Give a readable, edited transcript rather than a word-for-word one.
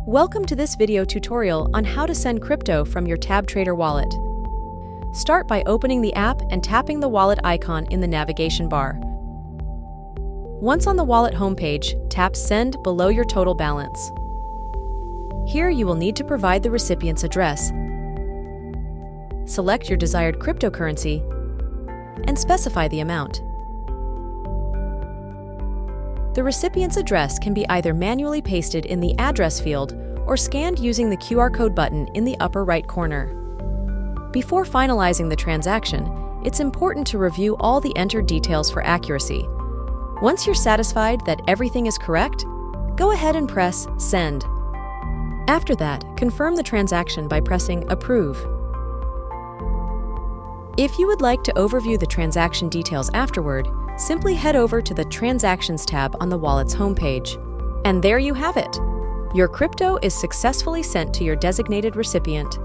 Welcome to this video tutorial on how to send crypto from your TabTrader wallet. Start by opening the app and tapping the wallet icon in the navigation bar. Once on the wallet homepage, tap Send below your total balance. Here you will need to provide the recipient's address, select your desired cryptocurrency, and specify the amount. The recipient's address can be either manually pasted in the address field or scanned using the QR code button in the upper right corner. Before finalizing the transaction, it's important to review all the entered details for accuracy. Once you're satisfied that everything is correct, go ahead and press Send. After that, confirm the transaction by pressing Approve. If you would like to overview the transaction details afterward, simply head over to the Transactions tab on the wallet's homepage. And there you have it! Your crypto is successfully sent to your designated recipient.